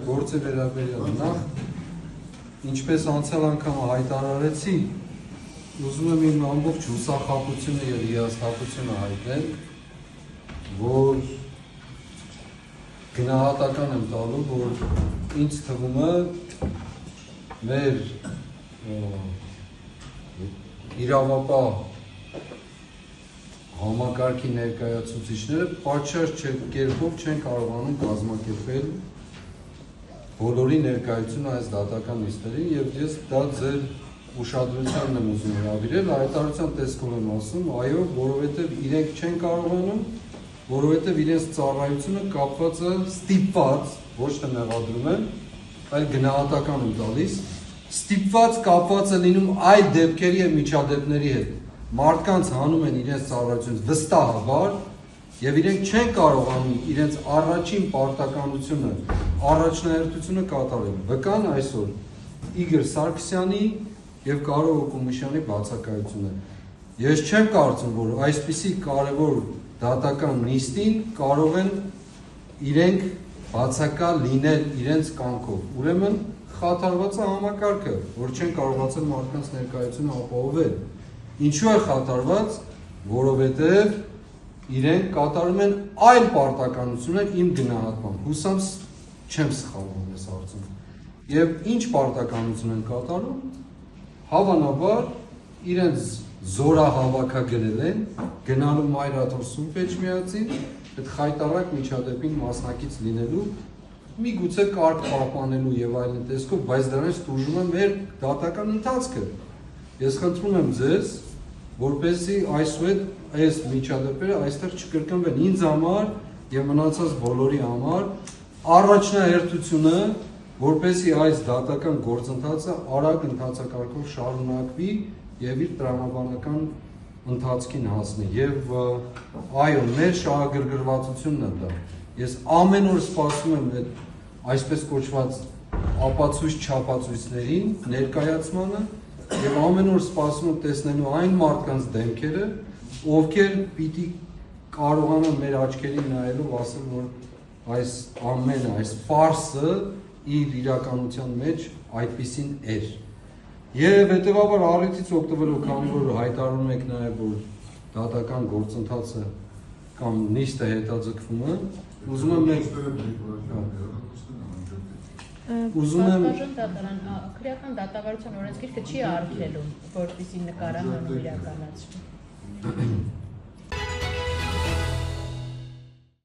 գործի վերաբերյալ նախ ինչպես անցյալ անգամ հայտարարեցի, ուզում եմ իմ ամբողջ հուսախաբությունը եւ հիասթափությունը հայտնել, որ գնահատական եմ տալու, որ ինձ թվում է մեր իրավապահ համակարգի ներկայացուցիչները պատշաճ կերպով չեն կարողանում կազմակերպել բոլորի ներկայությունը այս դատական նիստերին եւ ես դա ձեր ուշադրությանն եմ ուզում հրավիրել, հայտարարության տեսքով եմ ասում, այո, որովհետեւ իրենք չեն կարողանում, որովհետեւ իրենց ծառայությունը կապված է ստիպված, ոչ թե մեղադրում եմ, այլ գնահատական եմ տալիս, ստիպված կապված է լինում այլ դեպքերի եւ միջադեպների հետ։ Մարդկանց հանում են իրենց ծառայությունից վստահաբար եւ իրենք չեն կարողանում իրենց առաջին պարտականությունը, առաջնահերթությունը կատարել։ Վկան այսօր Իգոր Սարգսյանի եւ Կարո Հոկոմյանի բացակայությունը։ Ես չեմ կարծում, որ այսպիսի կարևոր դատական նիստին կարող են իրենք բացակա լինել իրենց կամքով։ Ուրեմն խաթարված է համակարգը, որ չեն կարողացել մարդկանց ներկայությունը ապահովել։ Ինչու է խաթարված, որովհետև իրենք կատարում են այլ պարտականություններ իմ գնահատմամբ, հուսամ չեմ սխալվում այս հարցում։ Եվ ինչ պարտականություն են կատարում, հավանաբար իրենց զորահավաքագրել են, գնալու Մայրաթոր Սուրբ Էջմիածին, այդ խայտառակ միջադեպին մասնակից լինելու, միգուցե կարգ պահպանելու եւ այլն տեսքով, բայց դրանից տուժում է մեր դատական ընթացքը։ Ես խնդրում եմ ձեզ, որպեսզի այսուհետ այս միջադեպերը այստեղ չկրկնվեն ինձ համար եւ մնացած բոլորի համար, առաջնահերթությունը, որպեսզի այս դատական գործընթացը արագ ընթացակարգով շարունակվի եւ իր տրամաբանական ընթացքին հասնի եւ այո, մեր շահագրգռվածությունն է դա։ Ես ամեն օր սպասում եմ այդ այսպես կոչված ապացույց չափածույցներին ներկայացմանը եւ ամեն օր սպասում եմ տեսնելու այն մարդկանց դեմքերը, ովքեր պիտի կարողանան մեր աչքերին նայելով ասել, որ այս ամենը, այս ֆարսը իր իրականության մեջ այդպիսին էր։ Եվ հետեւաբար առիթից օգտվելով, քանի որ հայտարարում եք նաեւ, որ դատական գործընթացը կամ նիստը հետաձգվում է, ուզում եմ քրեական դատավարության օրենսգիրքը չի արգելում, որպեսզի նկարահանումը իրականացվի։